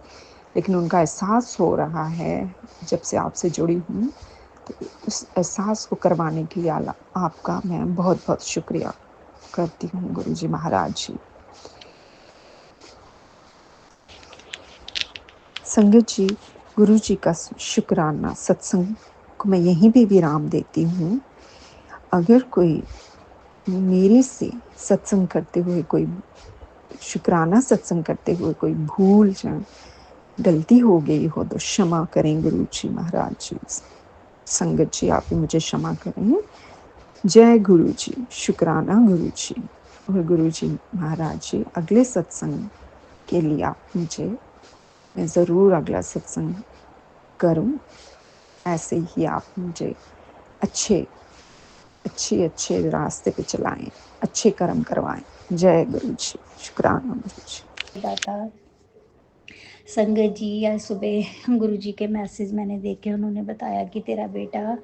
लेकिन उनका एहसास हो रहा है जब से आपसे जुड़ी हूँ, तो उस एहसास को करवाने के लिए आपका मैं बहुत बहुत शुक्रिया करती हूँ गुरुजी महाराज जी। संगत जी, गुरुजी का शुक्राना सत्संग को मैं यहीं पे विराम देती हूँ। अगर कोई मेरे से सत्संग करते हुए कोई शुक्राना सत्संग करते हुए कोई भूल या गलती हो गई हो तो क्षमा करें गुरु जी महाराज जी। संगत जी आप भी मुझे क्षमा करें। जय गुरु जी। शुक्राना गुरु जी। और गुरु जी महाराज जी अगले सत्संग के लिए आप मुझे, मैं ज़रूर अगला सत्संग करूं। ऐसे ही आप मुझे अच्छे अच्छे रास्ते पे चलाएं, अच्छे कर्म करवाएं। जय गुरु जी। शुक्राना गुरु जी। दाता संगत जी, आज सुबह गुरुजी के मैसेज मैंने देखे, उन्होंने बताया कि तेरा बेटा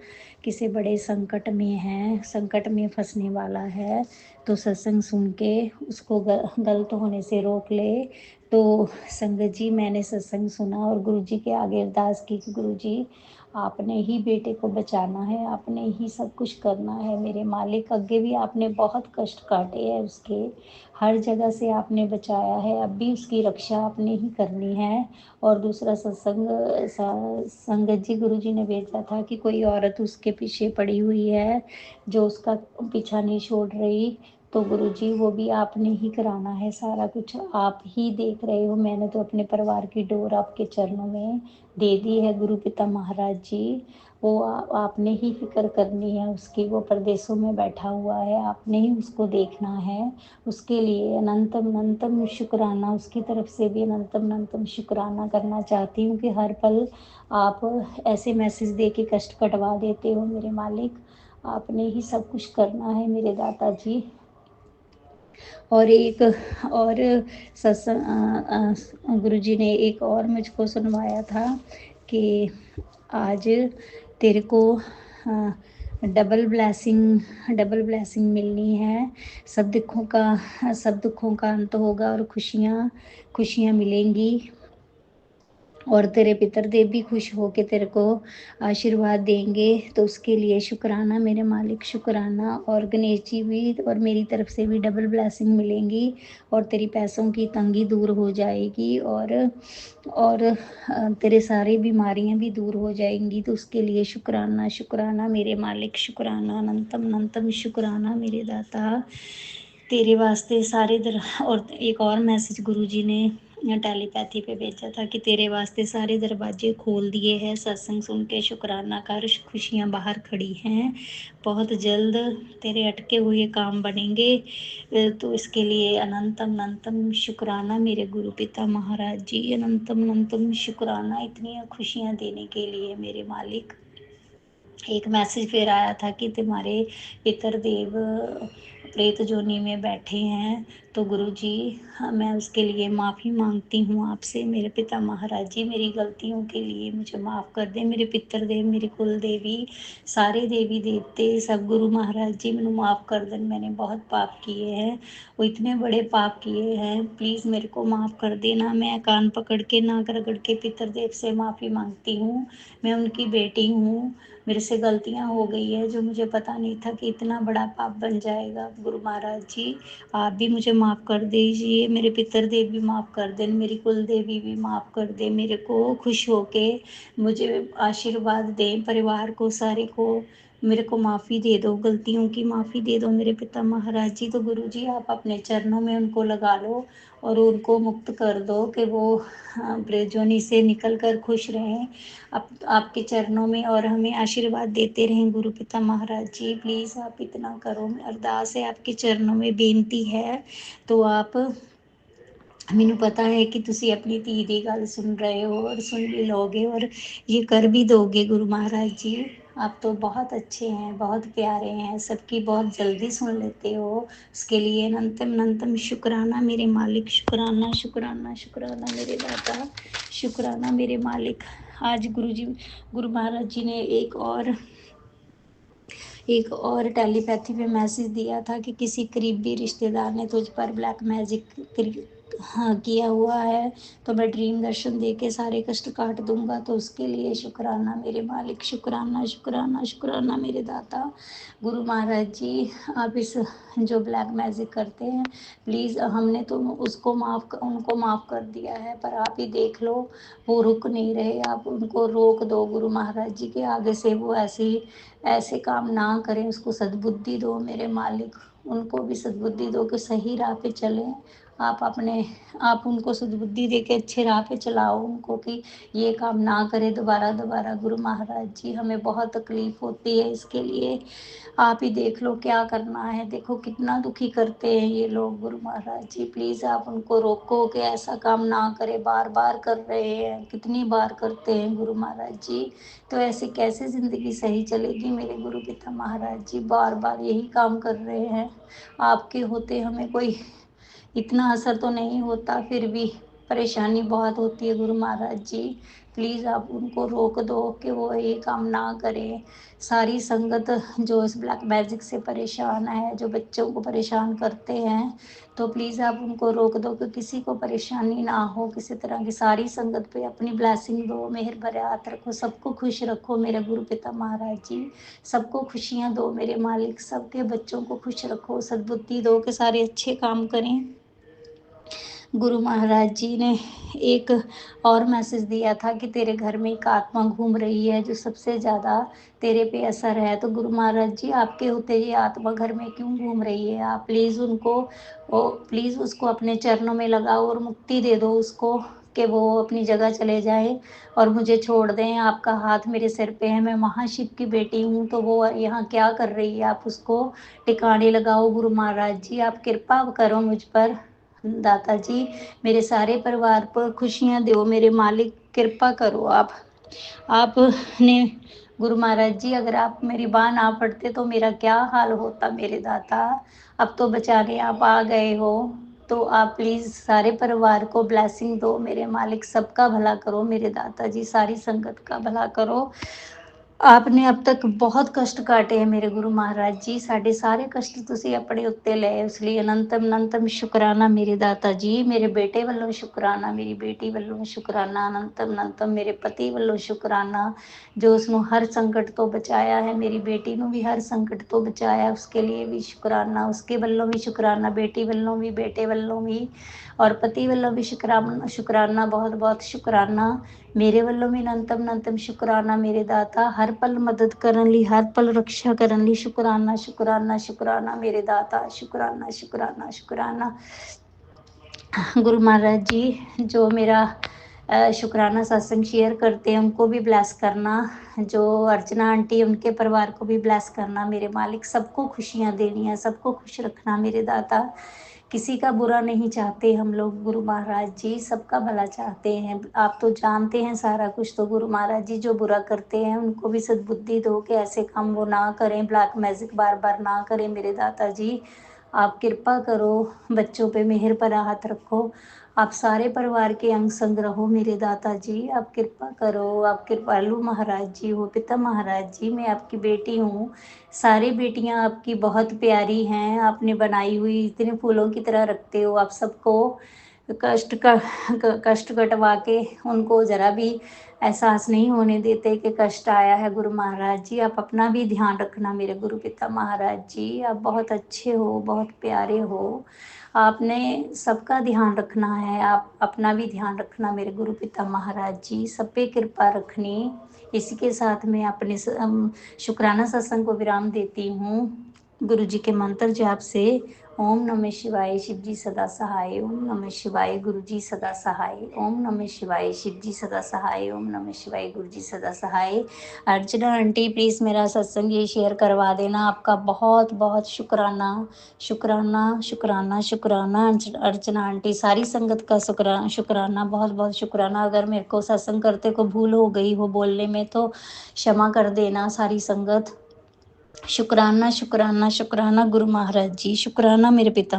किसी बड़े संकट में है, संकट में फंसने वाला है, तो सत्संग सुन के उसको गलत होने से रोक ले। तो संगत जी मैंने सत्संग सुना और गुरुजी के आगे अरदास की कि गुरुजी आपने ही बेटे को बचाना है, आपने ही सब कुछ करना है मेरे मालिक। आगे भी आपने बहुत कष्ट काटे हैं उसके, हर जगह से आपने बचाया है, अब भी उसकी रक्षा आपने ही करनी है। और दूसरा सत्संग संगत जी गुरुजी ने भेजा था कि कोई औरत उसके पीछे पड़ी हुई है जो उसका पीछा नहीं छोड़ रही, तो गुरुजी वो भी आपने ही कराना है, सारा कुछ आप ही देख रहे हो। मैंने तो अपने परिवार की डोर आपके चरणों में दे दी है गुरु पिता महाराज जी, वो आपने ही फिक्र करनी है उसकी, वो परदेशों में बैठा हुआ है, आपने ही उसको देखना है। उसके लिए अनंतम अनंतम शुक्राना, उसकी तरफ से भी अनंतम अनंतम शुक्राना करना चाहती हूँ कि हर पल आप ऐसे मैसेज दे के कष्ट कटवा देते हो मेरे मालिक, आपने ही सब कुछ करना है मेरे दाता जी। और एक और सत्संग गुरुजी ने एक और मुझको सुनवाया था कि आज तेरे को डबल ब्लेसिंग मिलनी है, सब दुखों का अंत होगा और खुशियाँ मिलेंगी, और तेरे पितर देव भी खुश हो के तेरे को आशीर्वाद देंगे, तो उसके लिए शुक्राना मेरे मालिक, शुक्राना। और गणेश जी भी और मेरी तरफ से भी डबल ब्लेसिंग मिलेंगी और तेरी पैसों की तंगी दूर हो जाएगी, और तेरे सारी बीमारियां भी दूर हो जाएंगी, तो उसके लिए शुक्राना शुक्राना मेरे मालिक, शुक्राना अनंतम अनंतम शुक्राना मेरे दाता तेरे वास्ते सारे और एक और मैसेज गुरुजी ने टेलीपैथी पे भेजा था कि तेरे वास्ते सारे दरवाजे खोल दिए हैं, सत्संग सुन के शुक्राना कर, खुशियाँ बाहर खड़ी हैं, बहुत जल्द तेरे अटके हुए काम बनेंगे, तो इसके लिए अनंतम अनंतम शुक्राना मेरे गुरु पिता महाराज जी, अनंतम अनंतम शुक्राना इतनी खुशियाँ देने के लिए मेरे मालिक। एक मैसेज फिर आया था कि तुम्हारे पितर देव प्रेत जोनी में बैठे हैं, तो गुरुजी मैं उसके लिए माफ़ी मांगती हूँ आपसे मेरे पिता महाराज जी, मेरी गलतियों के लिए मुझे माफ़ कर दें मेरे पितर देव, मेरी कुल देवी, सारे देवी देवते सब गुरु महाराज जी मैंने माफ़ कर दें, मैंने बहुत पाप किए हैं, वो इतने बड़े पाप किए हैं, प्लीज़ मेरे को माफ़ कर देना। मैं कान पकड़ के नाक रगड़ के पितर देव से माफ़ी मांगती हूँ, मैं उनकी बेटी हूँ, मेरे से गलतियाँ हो गई है जो मुझे पता नहीं था कि इतना बड़ा पाप बन जाएगा। गुरु महाराज जी आप भी मुझे माफ़ कर दीजिए, मेरे पितर देव भी माफ़ कर दें, मेरी कुल देवी भी माफ़ कर दे, मेरे को खुश होके मुझे आशीर्वाद दें, परिवार को सारे को मेरे को माफ़ी दे दो, गलतियों की माफ़ी दे दो मेरे पिता महाराज जी। तो गुरु जी आप अपने चरणों में उनको लगा लो और उनको मुक्त कर दो कि वो ब्रजोनी से निकल कर खुश रहें आपके चरणों में, और हमें आशीर्वाद देते रहें गुरु पिता महाराज जी, प्लीज़ आप इतना करो, अरदास है आपके चरणों में, बेनती है, तो आप ਮੈਨੂੰ पता है कि तुसी अपनी धी दी गल सुन रहे हो और सुन भी लोगे और ये कर भी दोगे गुरु महाराज जी, आप तो बहुत अच्छे हैं, बहुत प्यारे हैं, सबकी बहुत जल्दी सुन लेते हो, उसके लिए अनंतम अनंतम शुक्राना मेरे मालिक, शुक्राना शुक्राना शुक्राना मेरे दाता, शुक्राना मेरे मालिक। आज गुरु महाराज जी ने एक और टेलीपैथी पे मैसेज दिया था कि किसी करीबी रिश्तेदार ने तुझ पर ब्लैक मैजिक हाँ किया हुआ है, तो मैं ड्रीम दर्शन दे के सारे कष्ट काट दूंगा, तो उसके लिए शुक्राना मेरे मालिक, शुक्राना शुक्राना शुक्राना मेरे दाता। गुरु महाराज जी आप इस जो ब्लैक मैजिक करते हैं, प्लीज़ हमने तो उनको माफ़ कर दिया है, पर आप ही देख लो वो रुक नहीं रहे, आप उनको रोक दो गुरु महाराज जी के आगे से वो ऐसे काम ना करें, उसको सद्बुद्धि दो मेरे मालिक, उनको भी सद्बुद्धि दो कि सही राह पे चलें। आप उनको सद्बुद्धि दे के अच्छे राह पे चलाओ उनको कि ये काम ना करें दोबारा गुरु महाराज जी। हमें बहुत तकलीफ होती है इसके लिए, आप ही देख लो क्या करना है। देखो कितना दुखी करते हैं ये लोग गुरु महाराज जी। प्लीज़ आप उनको रोको कि ऐसा काम ना करें, बार बार कर रहे हैं, कितनी बार करते हैं गुरु महाराज जी। तो ऐसे कैसे ज़िंदगी सही चलेगी मेरे गुरु पिता महाराज जी, बार बार यही काम कर रहे हैं। आपके होते हमें कोई इतना असर तो नहीं होता, फिर भी परेशानी बहुत होती है गुरु महाराज जी। प्लीज़ आप उनको रोक दो कि वो ये काम ना करें। सारी संगत जो इस ब्लैक मैजिक से परेशान है, जो बच्चों को परेशान करते हैं, तो प्लीज़ आप उनको रोक दो कि किसी को परेशानी ना हो किसी तरह की। सारी संगत पे अपनी ब्लेसिंग दो, मेहर भरे हाथ रखो, सबको खुश रखो मेरे गुरु पिता महाराज जी। सबको खुशियाँ दो मेरे मालिक, सबके बच्चों को खुश रखो, सद्बुद्धि दो कि सारे अच्छे काम करें। गुरु महाराज जी ने एक और मैसेज दिया था कि तेरे घर में एक आत्मा घूम रही है जो सबसे ज़्यादा तेरे पे असर है। तो गुरु महाराज जी आपके होते ये आत्मा घर में क्यों घूम रही है? आप प्लीज़ उसको अपने चरणों में लगाओ और मुक्ति दे दो उसको कि वो अपनी जगह चले जाए और मुझे छोड़ दें। आपका हाथ मेरे सिर पे है, मैं महाशिव की बेटी हूँ, तो वो यहाँ क्या कर रही है? आप उसको टिकाने लगाओ गुरु महाराज जी। आप कृपा करो मुझ पर दाता जी, मेरे सारे परिवार पर खुशियाँ दो मेरे मालिक, कृपा करो आपने गुरु महाराज जी। अगर आप मेरी बाँ ना पड़ते तो मेरा क्या हाल होता मेरे दाता। अब तो बचाने आप आ गए हो, तो आप प्लीज़ सारे परिवार को ब्लेसिंग दो मेरे मालिक, सबका भला करो मेरे दाता जी, सारी संगत का भला करो। आपने अब तक बहुत कष्ट काटे हैं मेरे गुरु महाराज जी, साढ़े सारे कष्ट तुसी अपने उत्ते ले, इसलिए अनंतम शुकराना मेरे दाता जी। मेरे बेटे ਵੱਲੋਂ शुकराना, मेरी बेटी ਵੱਲੋਂ शुकराना, अनंतम मेरे पति ਵੱਲੋਂ शुकराना जो उसਨੂੰ हर संकट तो बचाया है। मेरी बेटी ਨੂੰ भी हर संकट तो बचाया, उसके लिए भी शुकराना, उसके ਵੱਲੋਂ भी शुकराना, बेटी ਵੱਲੋਂ भी, बेटे ਵੱਲੋਂ भी और पति ਵੱਲੋਂ भी शुकराना, बहुत बहुत शुकराना। मेरे ਵੱਲੋਂ भी अनंतम शुकराना मेरे दाता, हर पल मदद ਕਰਨ ਲਈ, हर पल रक्षा ਕਰਨ ਲਈ शुकराना मेरे दाता, शुकराना। गुरु महाराज जी जो मेरा शुकराना सत्संग शेयर करते हैं उनको भी ब्लेस करना, जो अर्चना आंटी उनके परिवार को भी ब्लेस करना मेरे मालिक, सबको खुशियाँ देनी है, सबको खुश रखना मेरे दाता। किसी का बुरा नहीं चाहते हम लोग गुरु महाराज जी, सबका भला चाहते हैं। आप तो जानते हैं सारा कुछ, तो गुरु महाराज जी जो बुरा करते हैं उनको भी सद्बुद्धि दो कि ऐसे काम वो ना करें, ब्लैक मैजिक बार बार ना करें मेरे दाता जी। आप कृपा करो, बच्चों पे मेहर भरा हाथ रखो, आप सारे परिवार के अंग संग रहो मेरे दाता जी। आप कृपा करो, आप कृपालु महाराज जी हो, पिता महाराज जी। मैं आपकी बेटी हूँ, सारी बेटियाँ आपकी बहुत प्यारी हैं, आपने बनाई हुई इतने फूलों की तरह रखते हो आप सबको। कष्ट कटवा के उनको ज़रा भी एहसास नहीं होने देते कि कष्ट आया है गुरु महाराज जी। आप अपना भी ध्यान रखना मेरे गुरु पिता महाराज जी, आप बहुत अच्छे हो, बहुत प्यारे हो, आपने सबका ध्यान रखना है, आप अपना भी ध्यान रखना मेरे गुरु पिता महाराज जी, सब पे कृपा रखनी। इसी के साथ मैं अपने शुक्राना सत्संग को विराम देती हूँ गुरु जी के मंत्र जाप से। ओम नमः शिवाय, शिव जी सदा सहाय। ओम नमः शिवाय, गुरु जी सदा सहाय। ओम नमः शिवाय, शिव जी सदा सहाय। ओम नमः शिवाय, गुरु जी सदा सहाय। अर्चना आंटी प्लीज़ मेरा सत्संग ये शेयर करवा देना, आपका बहुत बहुत शुक्राना। अर्चना आंटी, सारी संगत का शुक्राना, बहुत बहुत शुक्राना। अगर मेरे को सत्संग करते को भूल हो गई हो बोलने में तो क्षमा कर देना सारी संगत। शुक्राना गुरु महाराज जी, शुक्राना मेरे पिता